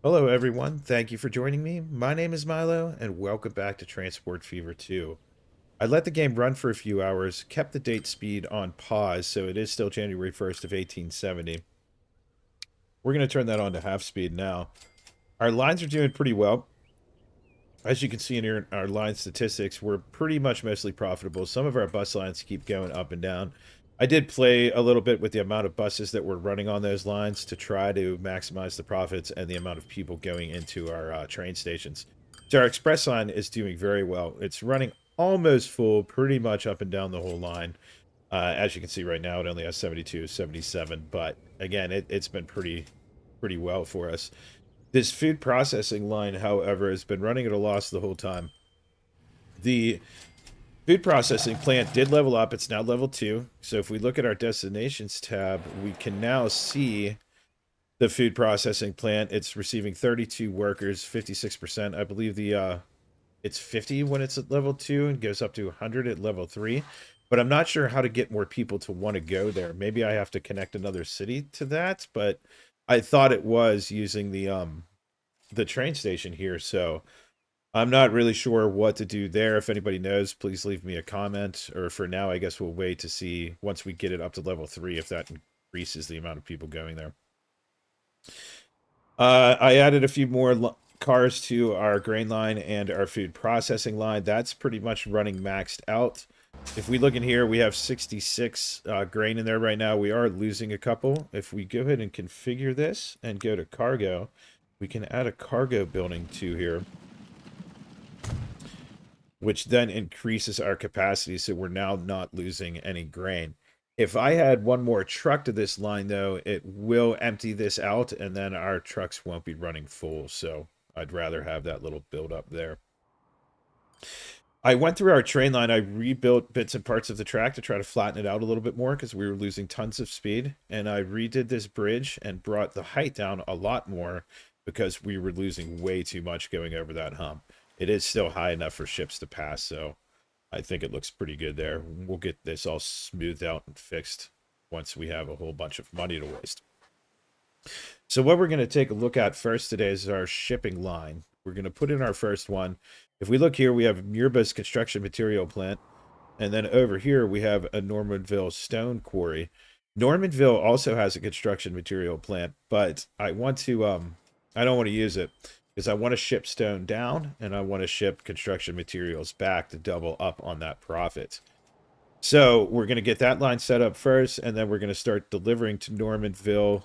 Hello, everyone. Thank you for joining me. My name is Milo, and welcome back to Transport Fever 2. I let the game run for a few hours, kept the date speed on pause, so it is still January 1st of 1870. We're going to turn that on to half speed now. Our lines are doing pretty well. As you can see in our line statistics, we're pretty much mostly profitable. Some of our bus lines keep going up and down. I did play a little bit with the amount of buses that were running on those lines to try to maximize the profits and the amount of people going into our train stations. So our express line is doing very well. It's running almost full, pretty much up and down the whole line. As you can see right now, it only has 72, 77, but again, it's been pretty well for us. This food processing line, however, has been running at a loss the whole time. The food processing plant did level up. It's now level 2. So if we look at our destinations tab, we can now see the food processing plant. It's receiving 32 workers, 56%. I believe it's 50 when it's at level 2 and goes up to 100 at level 3. But I'm not sure how to get more people to want to go there. Maybe I have to connect another city to that, but I thought it was using the train station here, so I'm not really sure what to do there. If anybody knows, please leave me a comment. Or for now, I guess we'll wait to see once we get it up to level 3 if that increases the amount of people going there. I added a few more cars to our grain line and our food processing line. That's pretty much running maxed out. If we look in here, we have 66 grain in there right now. We are losing a couple. If we go ahead and configure this and go to cargo, we can add a cargo building to here, which then increases our capacity, so we're now not losing any grain. If I had one more truck to this line, though, it will empty this out, and then our trucks won't be running full, so I'd rather have that little build up there. I went through our train line. I rebuilt bits and parts of the track to try to flatten it out a little bit more because we were losing tons of speed. And I redid this bridge and brought the height down a lot more because we were losing way too much going over that hump. It is still high enough for ships to pass, so I think it looks pretty good there. We'll get this all smoothed out and fixed once we have a whole bunch of money to waste. So what we're going to take a look at first today is our shipping line. We're going to put in our first one. If we look here, we have Murba's construction material plant. And then over here, we have a Normanville stone quarry. Normanville also has a construction material plant, but I want to, I don't want to use it because I want to ship stone down and I want to ship construction materials back to double up on that profit. So we're going to get that line set up first, and then we're going to start delivering to Normanville.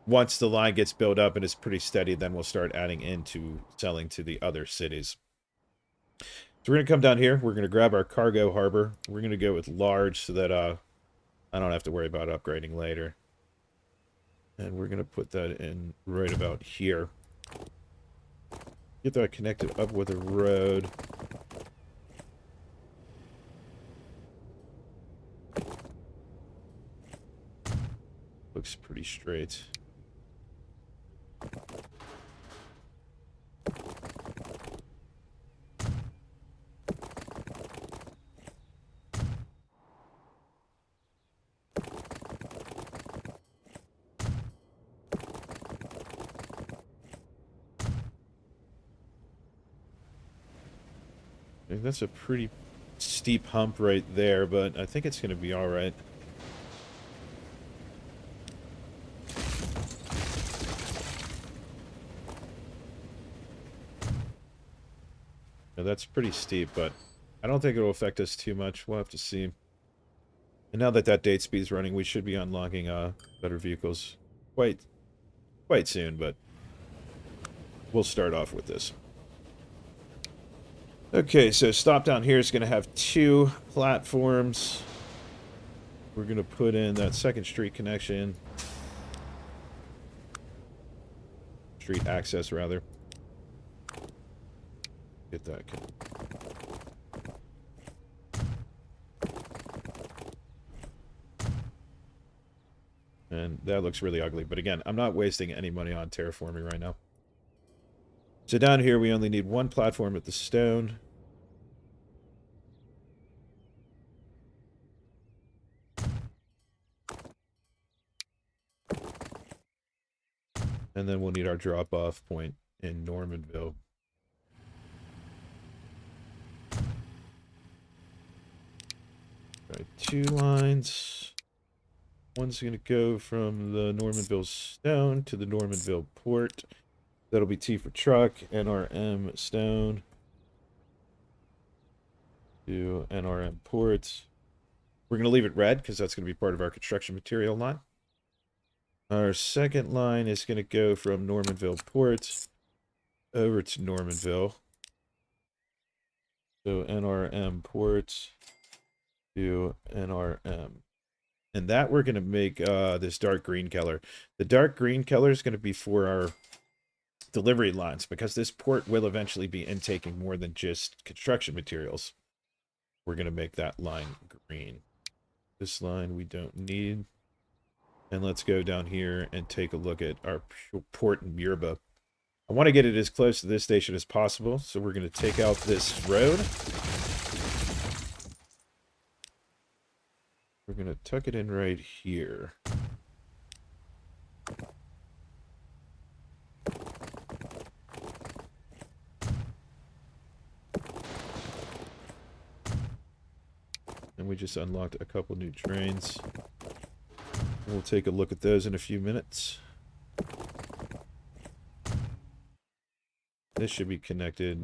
Once the line gets built up and is pretty steady, then we'll start adding into selling to the other cities. So we're going to come down here. We're going to grab our cargo harbor. We're going to go with large so that I don't have to worry about upgrading later. And we're going to put that in right about here. Get that connected up with a road. Looks pretty straight. I think that's a pretty steep hump right there, but I think it's going to be all right. Now, that's pretty steep, but I don't think it'll affect us too much. We'll have to see. And now that that date speed is running, we should be unlocking better vehicles quite soon, but we'll start off with this. Okay, so stop down here is going to have 2 platforms. We're going to put in that second street connection. Street access, rather. Get that. And that looks really ugly. But again, I'm not wasting any money on terraforming right now. So down here, we only need 1 platform at the stone. And then we'll need our drop-off point in Normanville. All right, 2 lines. One's going to go from the Normanville Stone to the Normanville Port. That'll be T for truck, NRM Stone to NRM Port. We're going to leave it red because that's going to be part of our construction material line. Our second line is going to go from Normanville Port over to Normanville. So NRM Port to NRM. And that we're going to make this dark green color. The dark green color is going to be for our delivery lines because this port will eventually be intaking more than just construction materials. We're going to make that line green. This line we don't need. And let's go down here and take a look at our port in Murba. I want to get it as close to this station as possible, so we're going to take out this road. We're going to tuck it in right here. And we just unlocked a couple new trains. We'll take a look at those in a few minutes. This should be connected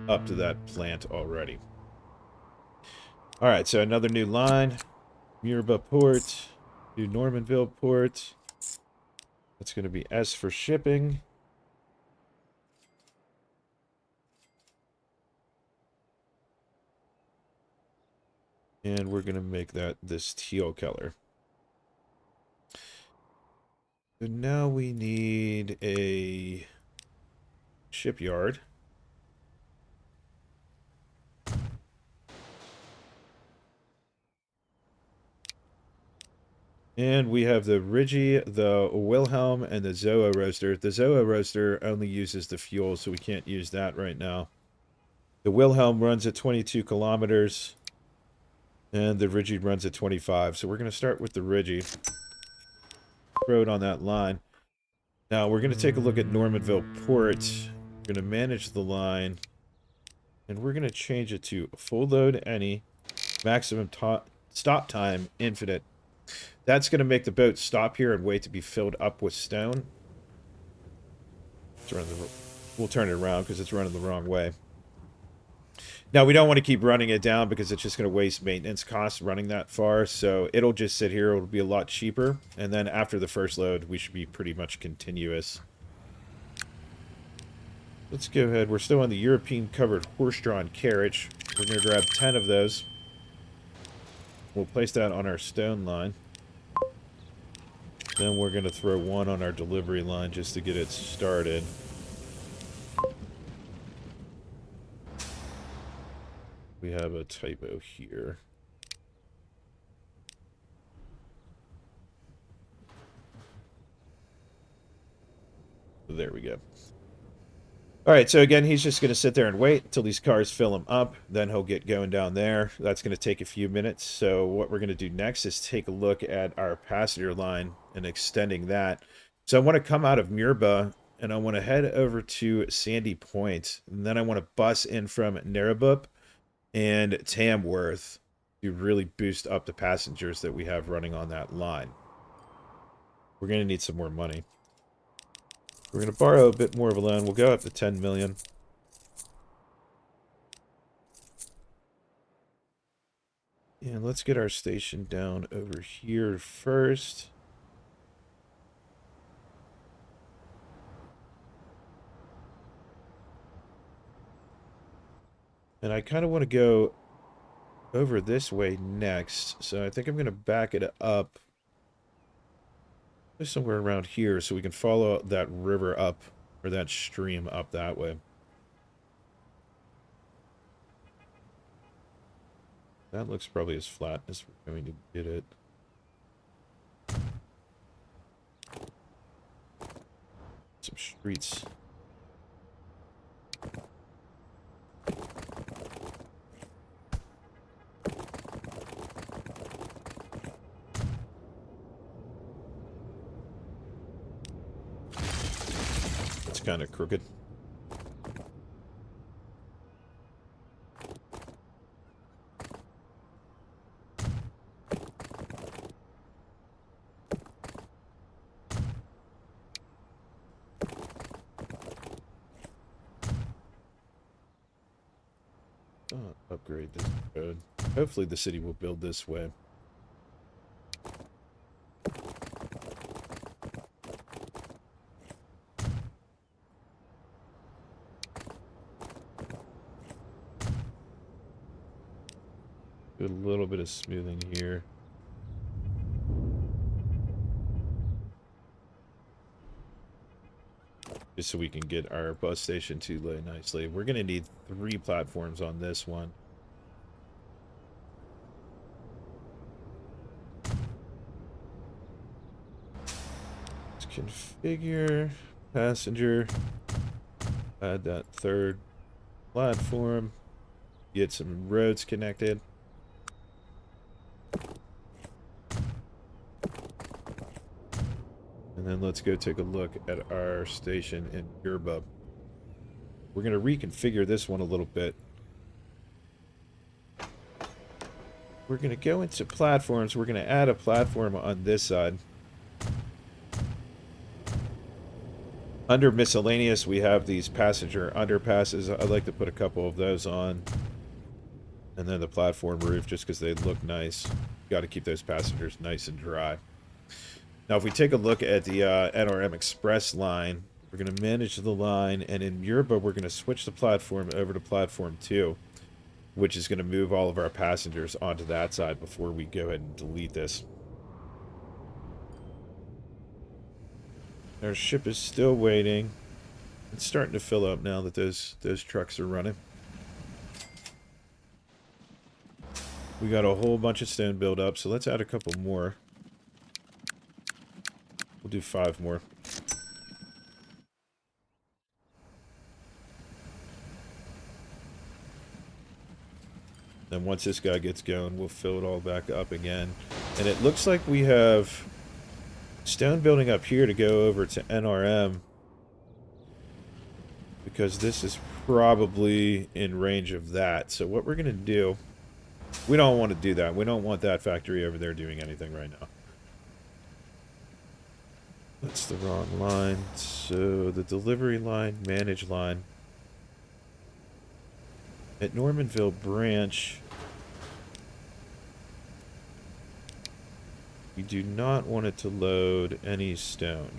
up to that plant already. Alright, so another new line. Murba Port to Normanville Port. That's going to be S for shipping. And we're going to make that this teal color. So now we need a shipyard. And we have the Rigi, the Wilhelm, and the Zoa roaster. The Zoa roaster only uses the fuel, so we can't use that right now. The Wilhelm runs at 22 kilometers, and the Rigi runs at 25. So we're going to start with the Rigi. Throw it on that line. Now we're going to take a look at Normanville Port. We're going to manage the line, and we're going to change it to full load any, maximum stop time infinite. That's going to make the boat stop here and wait to be filled up with stone. We'll turn it around because it's running the wrong way. Now, we don't want to keep running it down because it's just going to waste maintenance costs running that far. So it'll just sit here. It'll be a lot cheaper. And then after the first load, we should be pretty much continuous. Let's go ahead. We're still on the European covered horse-drawn carriage. We're going to grab 10 of those. We'll place that on our stone line. Then we're going to throw one on our delivery line just to get it started. We have a typo here. There we go. Alright, so again, he's just going to sit there and wait until these cars fill him up. Then he'll get going down there. That's going to take a few minutes. So what we're going to do next is take a look at our passenger line and extending that. So I want to come out of Murba, and I want to head over to Sandy Point. And then I want to bus in from Narrabip and Tamworth to really boost up the passengers that we have running on that line. We're going to need some more money. We're going to borrow a bit more of a loan. We'll go up to 10 million. And let's get our station down over here first. And I kind of want to go over this way next. So I think I'm going to back it up somewhere around here so we can follow that river up, or that stream up that way. That looks probably as flat as we're going to get it. Some streets. kind of crooked. Upgrade this road. Hopefully the city will build this way. Do a little bit of smoothing here. Just so we can get our bus station to lay nicely. We're going to need 3 platforms on this one. Let's configure passenger. Add that 3rd platform. Get some roads connected. And then let's go take a look at our station in Yerba. We're going to reconfigure this one a little bit. We're going to go into platforms. We're going to add a platform on this side. Under miscellaneous, we have these passenger underpasses. I'd like to put a couple of those on. And then the platform roof, just because they look nice. Got to keep those passengers nice and dry. Now, if we take a look at the NRM Express line, we're going to manage the line, and in Yerba, we're going to switch the platform over to platform 2, which is going to move all of our passengers onto that side before we go ahead and delete this. Our ship is still waiting. It's starting to fill up now that those trucks are running. We got a whole bunch of stone build up, so let's add a couple more. We'll do 5 more. Then once this guy gets going, we'll fill it all back up again. And it looks like we have stone building up here to go over to NRM. Because this is probably in range of that. So what we're going to do... We don't want to do that. We don't want that factory over there doing anything right now. That's the wrong line. So the delivery line, manage line. At Normanville Branch, we do not want it to load any stone.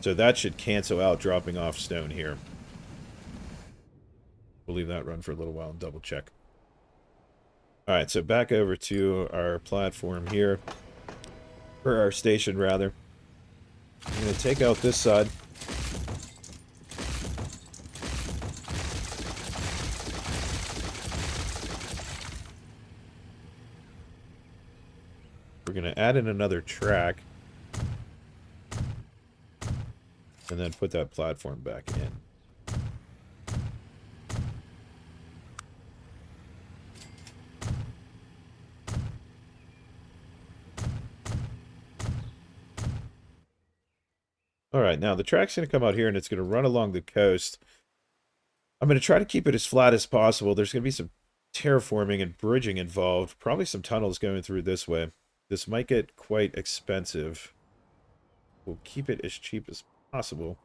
So that should cancel out dropping off stone here. We'll leave that run for a little while and double check. Alright, so back over to our platform here. Or our station, rather. I'm going to take out this side. We're going to add in another track. And then put that platform back in. Alright, now the track's going to come out here and it's going to run along the coast. I'm going to try to keep it as flat as possible. There's going to be some terraforming and bridging involved. Probably some tunnels going through this way. This might get quite expensive. We'll keep it as cheap as possible.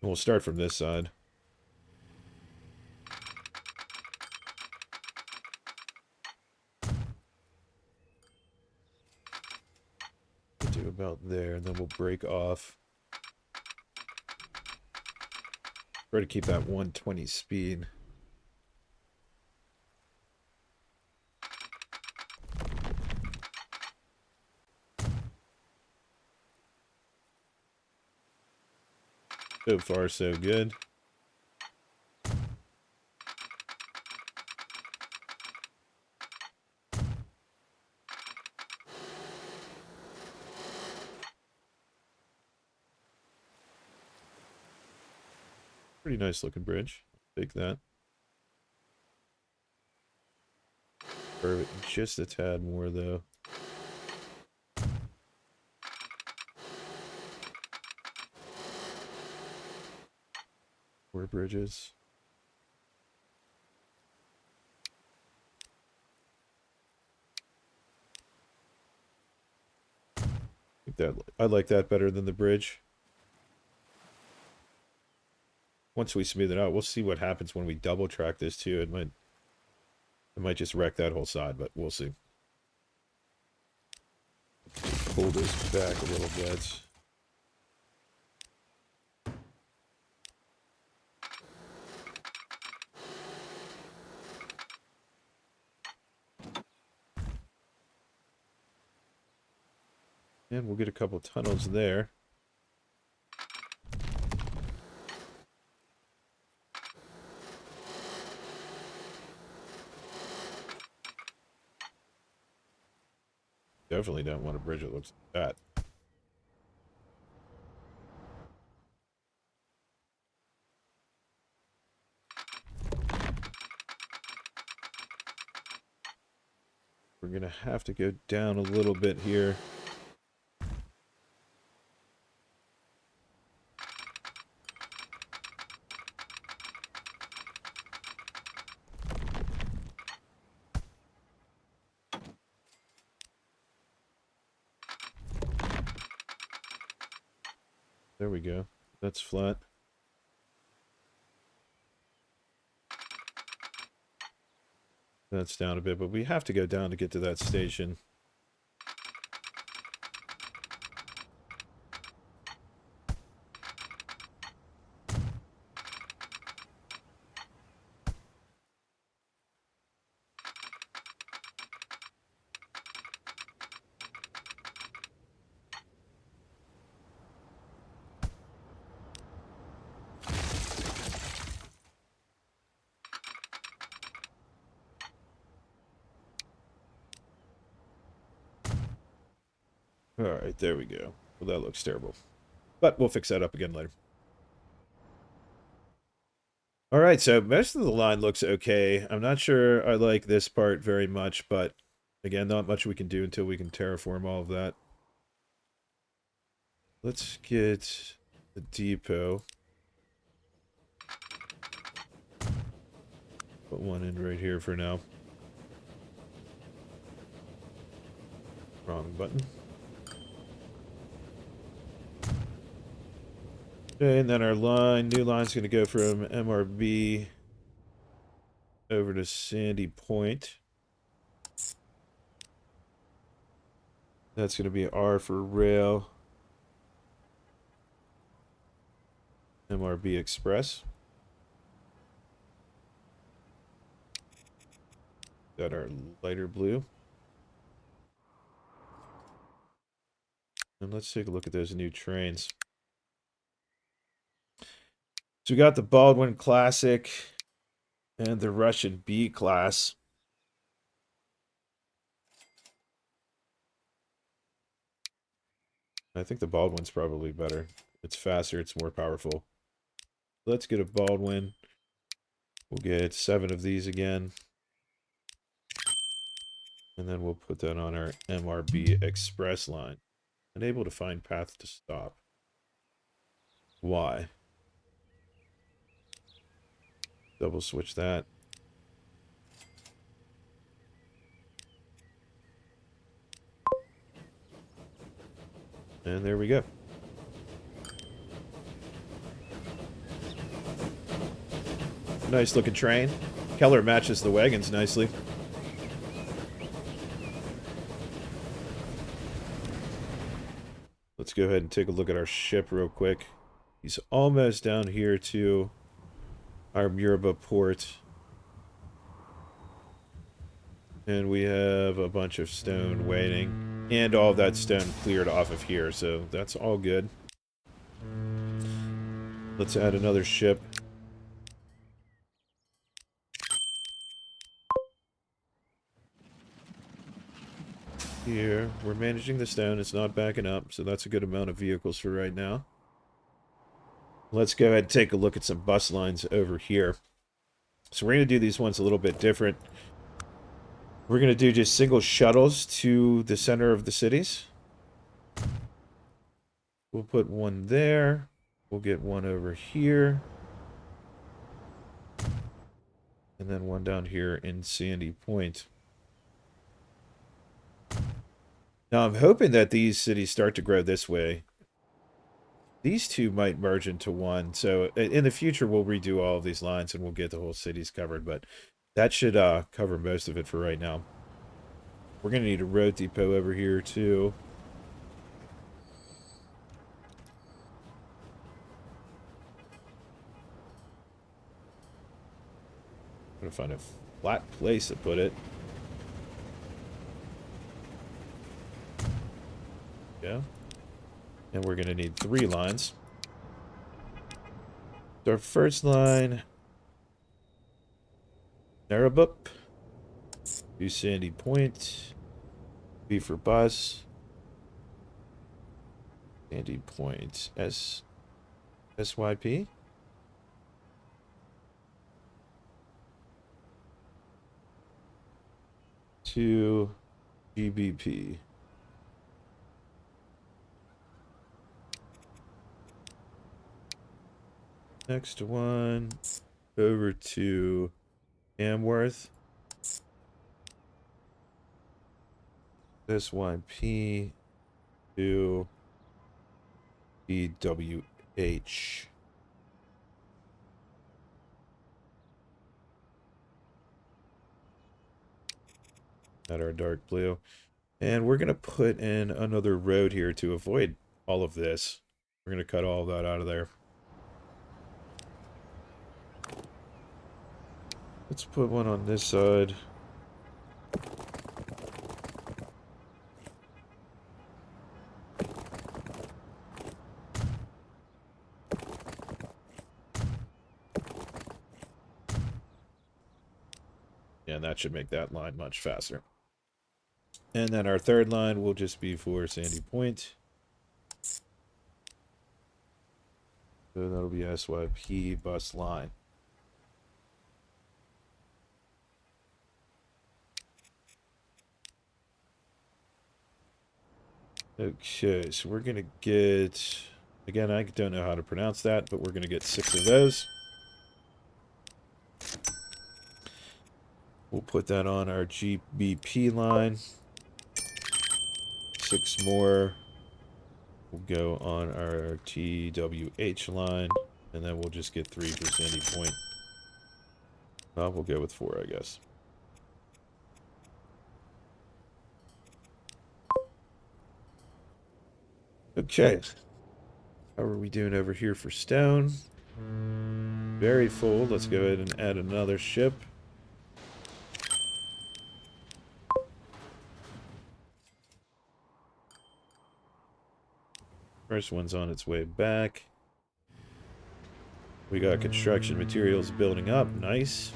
And we'll start from this side. We'll do about there, and then we'll break off. Try to keep that 120 speed. So far, so good. Pretty nice looking bridge. Take that. Or just a tad more, though. More bridges. I like that better than the bridge. Once we smooth it out, we'll see what happens when we double track this too. It might just wreck that whole side, but we'll see. Pull this back a little bit. And we'll get a couple tunnels there. Definitely don't want a bridge that looks like that. We're going to have to go down a little bit here. There we go. That's flat. That's down a bit, but we have to go down to get to that station. Alright, there we go. Well, that looks terrible. But we'll fix that up again later. Alright, so most of the line looks okay. I'm not sure I like this part very much, but again, not much we can do until we can terraform all of that. Let's get the depot. Put one in right here for now. Wrong button. Okay, and then our new line's going to go from MRB over to Sandy Point. That's going to be R for rail. MRB Express. Got our lighter blue. And let's take a look at those new trains. So we got the Baldwin Classic and the Russian B class. I think the Baldwin's probably better. It's faster, it's more powerful. Let's get a Baldwin. We'll get 7 of these again. And then we'll put that on our MRB Express line. Unable to find path to stop. Why? Double switch that. And there we go. Nice looking train. Keller matches the wagons nicely. Let's go ahead and take a look at our ship real quick. He's almost down here to our Muraba port. And we have a bunch of stone waiting. And all of that stone cleared off of here, so that's all good. Let's add another ship. Here, we're managing the stone. It's not backing up, so that's a good amount of vehicles for right now. Let's go ahead and take a look at some bus lines over here. So we're going to do these ones a little bit different. We're going to do just single shuttles to the center of the cities. We'll put one there. We'll get one over here. And then one down here in Sandy Point. Now, I'm hoping that these cities start to grow this way. These two might merge into one. So in the future, we'll redo all of these lines and we'll get the whole cities covered. But that should cover most of it for right now. We're going to need a road depot over here, too. I'm going to find a flat place to put it. Yeah. And we're going to need 3 lines. Our first line, Narrabuk, U Sandy Point, B for bus, Sandy Point, SYP. To GBP. Next one, over to Amworth. SYP to BWH. That our dark blue. And we're going to put in another road here to avoid all of this. We're going to cut all of that out of there. Let's put one on this side. Yeah, and that should make that line much faster. And then our third line will just be for Sandy Point. So that'll be SYP bus line. Okay, so we're going to get... Again, I don't know how to pronounce that, but we're going to get 6 of those. We'll put that on our GBP line. 6 more will go on our TWH line. And then we'll just get 3 for Sandy Point. Well, we'll go with 4, I guess. Okay. How are we doing over here for stone? Very full. Let's go ahead and add another ship. First one's on its way back. We got construction materials building up. Nice.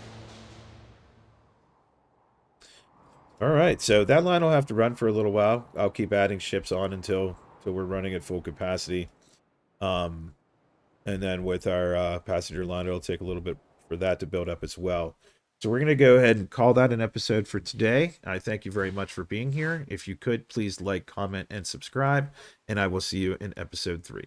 Alright, so that line will have to run for a little while. I'll keep adding ships on until we're running at full capacity. And then with our passenger line, it'll take a little bit for that to build up as well. So we're going to go ahead and call that an episode for today. I thank you very much for being here. If you could, please like, comment, and subscribe. And I will see you in episode 3.